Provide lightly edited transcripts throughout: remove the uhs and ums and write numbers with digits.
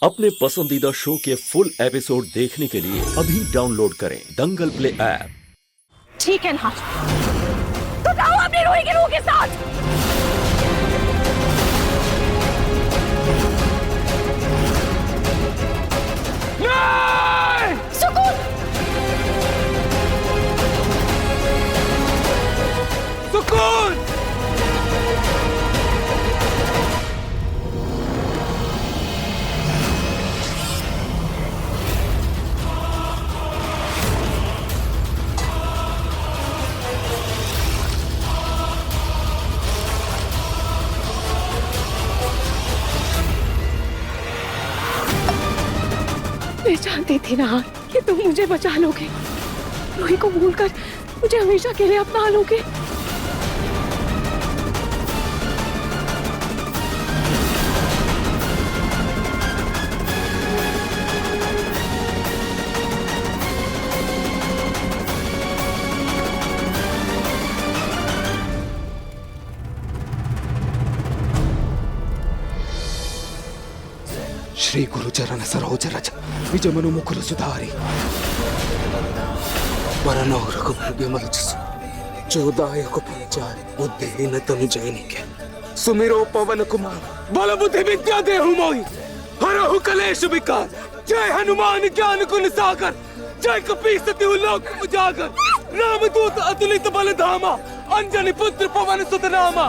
अपने पसंदीदा शो के फुल एपिसोड देखने के लिए अभी डाउनलोड करें दंगल प्ले ऐप। ठीक है ना, तो जाओ अपनी रूही की रूह के साथ। नहीं! सुकून! सुकून! मैं जानती थी ना कि तुम मुझे बचा लोगे, रूही को भूलकर मुझे हमेशा के लिए अपना लोगे। ಶ್ರೀ ಗುರುಚರಣ ಸರೋಜರಜ ನಿಜಮನು ಮುಕುರು ಸುಧಾರಿ ವರನೌರಕು ಮಲಚಿಸು ಚೋದಾಯಕು ಪಂಚಾರ ಬುದ್ಧಿಹೀನ ತನು ಜೈನಿಕೆ ಸುಮಿರೋ ಪವನ ಕುಮಾರ ಬಲ ಬುದ್ಧಿ ವಿದ್ಯಾ ದೇಹು ಮೋहि हरहु कलेश विकार। जय हनुमान ज्ञान गुण सागर, जय कपीसति लोक उजागर। रामदूत अतुलित बल धामा, अंजनी पुत्र पवन सुत नामा।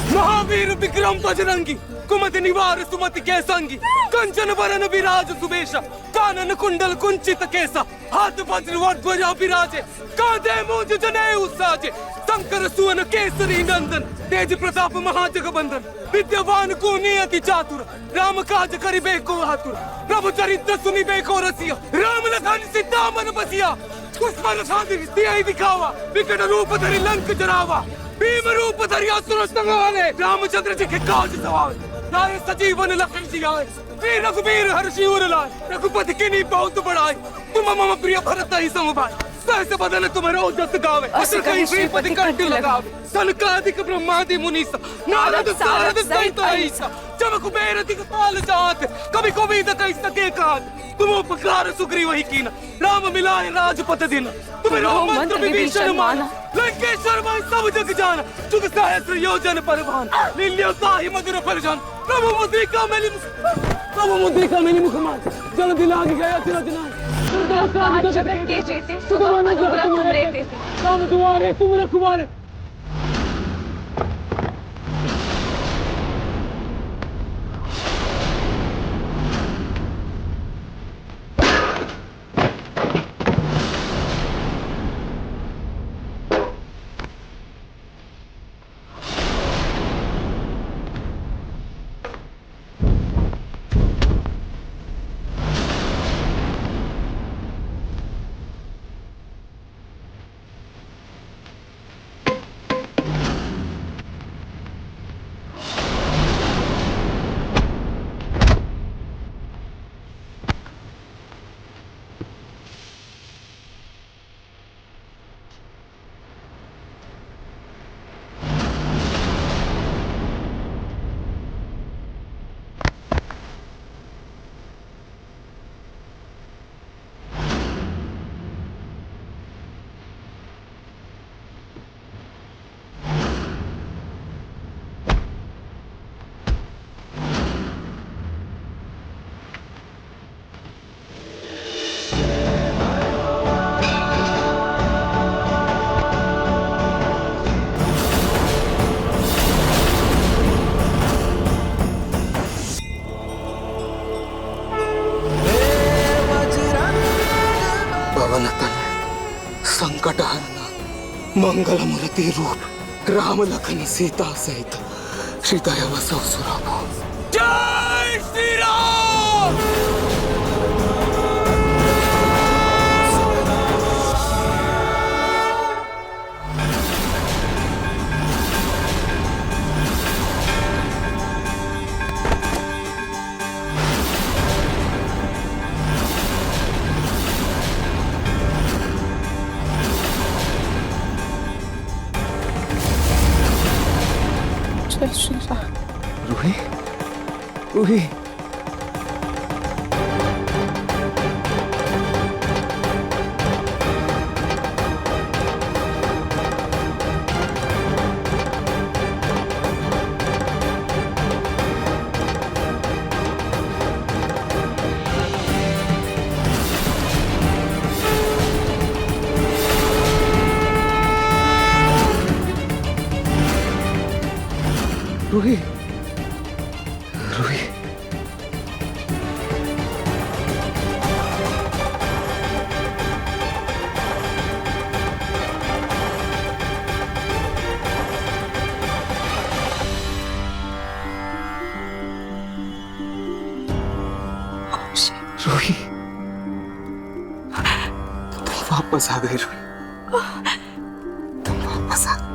महावीर विक्रम बजरंगी, कुमति निवार सुमति के संगी। कंचन वरन विराज सुबेशा, कानन कुंडल कुंचित केसा। हाथ वज्र ध्वजा विराजे, कांधे मूंज जनेऊ साजे। शंकर सुवन केसरी नंदन, तेज प्रताप महाजगबंदन। विद्यावान को नियति चातुर, राम काज करिबे को आतुर। प्रभु चरित्र सुनिबे को रसिया, राम लखन सीता मन बसिया। दुश्मन साधिर सियहि दिखावा, विकट रूप धरि लंक जरावा। भीम रूप धरि असुर संहारे, रामचंद्र जी के काज सवारे। लाए सजीवन लखन जियाए, वीर रघुवीर हर्षि उर लाए। रघुपति किन्हीं बहुत बड़ाई, तुम मम प्रिय भरत ही समभाई। सहस बदन तुम्हारा ओजस गावे, अस कहीं श्रीपति कंठ लगावे। सनकादिक ब्रह्मादि मुनीसा, नारद सारद सहित अहिसा। जब कुबेर दिखपाल जात, कभी कोविद कहि सके काज। तुम उपकार सुग्रीव ही कीना, राम मिलाए राजपथ दिन। तुम्हें मंत्र विभीषण माना, लंकेश्वर में सब जग जाना। जुग सहस्र योजन पर भान, लील्यो ताहि मधुर फलजान। प्रभु मुद्रिका मेली मुख मान, जल दिलाग गया तिरजनान। जगत के जेते, सुगम तुम रहते थे। राम दुआरे तुम रखवारे। संकटहरण मंगल मूर्ति रूप, राम लखन सीता सहित हृदय वसौ सुरभो। जय श्री राम। जय श्री राम। रूही, रूही, रूही, रूही। रूही, तुम वापस आ गई रूही, तुम वापस आ गई।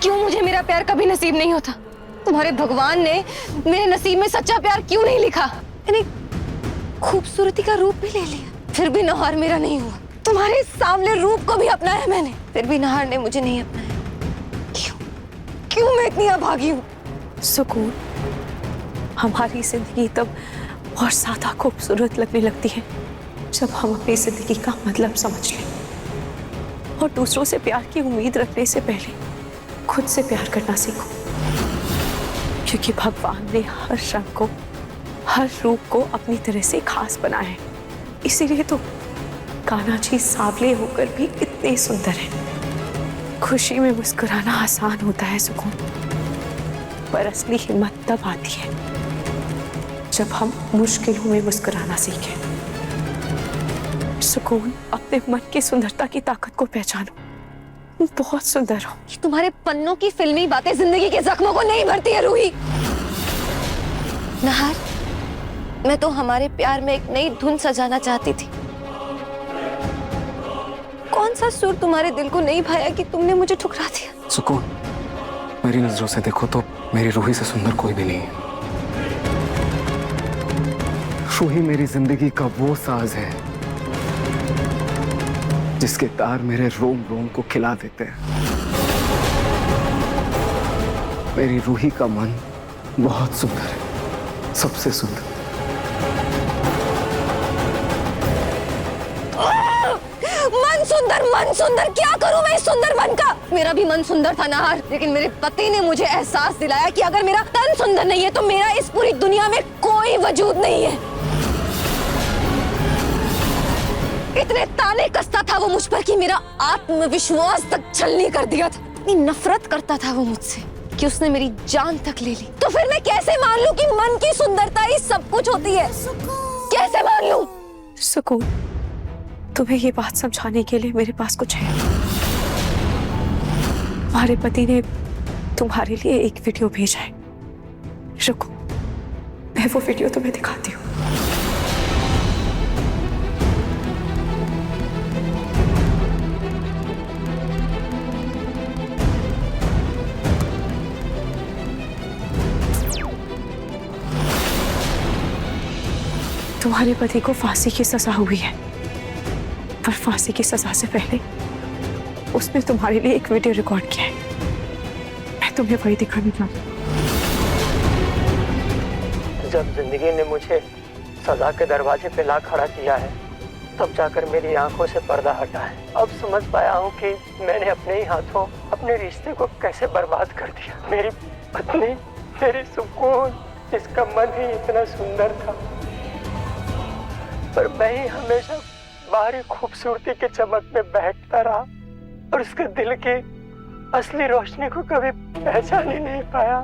क्यों मुझे मेरा प्यार कभी नसीब नहीं होता? तुम्हारे भगवान ने मेरे नसीब में सच्चा प्यार क्यों नहीं लिखा? मैंने खूबसूरती का रूप भी ले लिया, फिर भी नहार मेरा नहीं हुआ। तुम्हारे सामने रूप को भी अपनाया मैंने, फिर भी नहार ने मुझे नहीं अपनाया। क्यों? क्यों मैं इतनी अभागी हूँ? सुकून, हमारी जिंदगी तब और ज्यादा खूबसूरत लगने लगती है जब हम अपनी जिंदगी का मतलब समझ लें और दूसरों से प्यार की उम्मीद रखने से पहले खुद से प्यार करना सीखो। क्योंकि भगवान ने हर रंग को, हर रूप को अपनी तरह से खास बनाया है। इसीलिए तो कान्हा जी सांवले होकर भी कितने सुंदर हैं। खुशी में मुस्कुराना आसान होता है सुकून, पर असली हिम्मत तब आती है जब हम मुश्किलों में मुस्कुराना सीखें। सुकून, अपने मन की सुंदरता की ताकत को पहचानो। बहुत सुंदर हो। कि तुम्हारे पन्नों की फिल्मी बातें जिंदगी के जख्मों को नहीं भरती है रूही। नहार, मैं तो हमारे प्यार में एक नई धुन सजाना चाहती थी। कौन सा सुर तुम्हारे दिल को नहीं भाया कि तुमने मुझे ठुकरा दिया? सुकून, मेरी नजरों से देखो तो मेरी रूही से सुंदर कोई भी नहीं है। रूही मेरी जिंदगी का वो साज है जिसके तार मेरे रोम रोम को खिला देते हैं। मेरी रूही का मन बहुत सुंदर है, सबसे सुंदर। मन सुंदर, क्या करूं मैं इस सुंदर मन का? मेरा भी मन सुंदर था नहार, लेकिन मेरे पति ने मुझे एहसास दिलाया कि अगर मेरा तन सुंदर नहीं है तो मेरा इस पूरी दुनिया में कोई वजूद नहीं है। इतने ताने कसता था वो मुझ पर कि मेरा आत्मविश्वास तक छलनी कर दिया था। इतनी नफरत करता था वो मुझसे कि उसने मेरी जान तक ले ली। तो फिर मैं कैसे मान लूं कि मन की सुंदरता ही सब कुछ होती है? कैसे मान लूं? सुकून, तुम्हें ये बात समझाने के लिए मेरे पास कुछ है। तुम्हारे पति ने तुम्हारे लिए एक वीडियो भेजा है। रुको, मैं वो वीडियो तुम्हें दिखाती हूँ। तुम्हारे पति को फांसी की सजा हुई है, पर फांसी की सजा से पहले उसने तुम्हारे लिए एक वीडियो रिकॉर्ड किया है। मैं तुम्हें वही दिखाने चाहती हूँ। जब जिंदगी ने मुझे सजा के दरवाजे पे ला खड़ा किया है, तब जाकर मेरी आंखों से पर्दा हटा है। अब समझ पाया हूँ कि मैंने अपने ही हाथों अपने रिश्ते को कैसे बर्बाद कर दिया। मेरी पत्नी, मेरी सुकून, जिसका मन ही इतना सुंदर था, पर मैं ही हमेशा बाहरी खूबसूरती के चमक में बैठता रहा और उसके दिल की असली रोशनी को कभी पहचान ही नहीं पाया।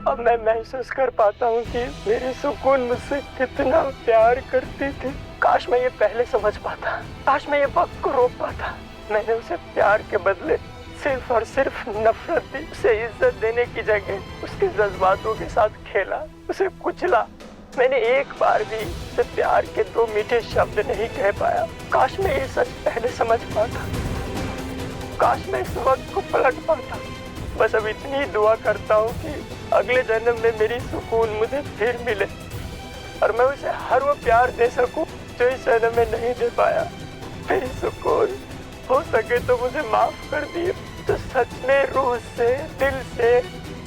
अब मैं महसूस कर पाता हूँ कि मेरी सुकून मुझसे कितना प्यार करती थी। काश मैं ये पहले समझ पाता, काश मैं ये वक्त को रोक पाता। मैंने उसे प्यार के बदले सिर्फ और सिर्फ नफरत दी। उसे इज्जत देने की जगह उसके जज्बातों के साथ खेला, उसे कुचला। मैंने एक बार भी उसे प्यार के 2 मीठे शब्द नहीं कह पाया। काश मैं ये सच पहले समझ पाता, काश मैं इस वक्त को पलट पाता। बस अब इतनी दुआ करता हूँ कि अगले जन्म में मेरी सुकून मुझे फिर मिले और मैं उसे हर वो प्यार दे सकूं जो इस जन्म में नहीं दे पाया। मेरी सुकून, हो सके तो मुझे माफ कर दिए। तो सच में रूह से, दिल से,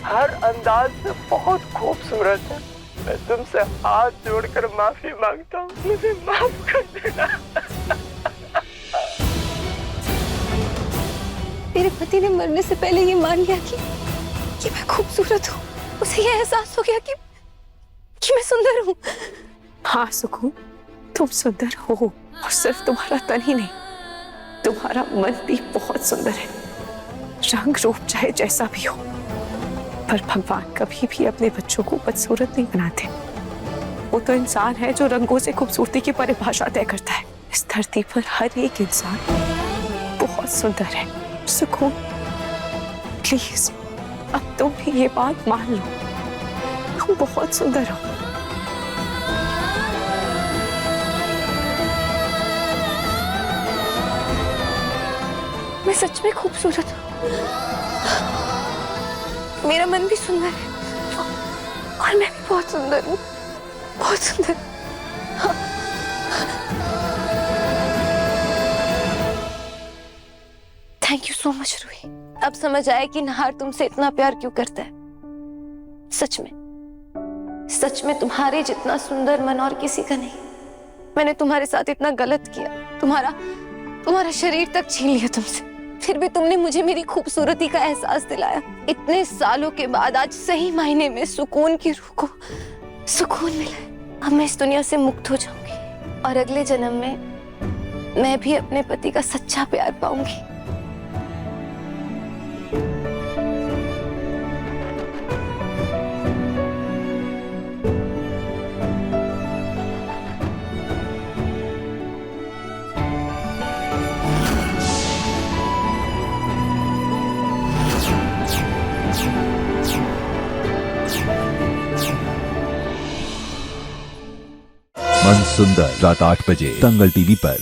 हर अंदाज से बहुत खूबसूरत है। मैं तुमसे हाथ जोड़कर माफी मांगता हूँ, मुझे माफ कर देना। मेरे पति ने मरने से पहले ये मान लिया कि मैं खूबसूरत हूँ। उसे ये एहसास हो गया कि मैं सुंदर हूँ। हाँ सुकून, तुम सुंदर हो, और सिर्फ तुम्हारा तन ही नहीं, तुम्हारा मन भी बहुत सुंदर है। रंग रूप चाहे जैसा भी हो, पर भगवान कभी भी अपने बच्चों को बदसूरत नहीं बनाते। वो तो इंसान है जो रंगों से खूबसूरती की परिभाषा तय करता है। इस धरती पर हर एक इंसान बहुत सुंदर है। सुकून, प्लीज अब तुम भी ये बात मान लो, तुम बहुत सुंदर हो। मैं सच में खूबसूरत हूँ, मेरा मन भी सुंदर है और मैं भी बहुत सुंदर हूँ, बहुत सुंदर। Thank you so much Ruhi. अब समझ आया कि नहार तुमसे इतना प्यार क्यों करता है। सच में तुम्हारे जितना सुंदर मन और किसी का नहीं। मैंने तुम्हारे साथ इतना गलत किया, तुम्हारा शरीर तक छीन लिया तुमसे, फिर भी तुमने मुझे मेरी खूबसूरती का एहसास दिलाया। इतने सालों के बाद आज सही मायने में सुकून की रूह को सुकून मिला है। अब मैं इस दुनिया से मुक्त हो जाऊंगी और अगले जन्म में मैं भी अपने पति का सच्चा प्यार पाऊंगी। मन सुंदर रात 8 बजे दंगल टीवी पर।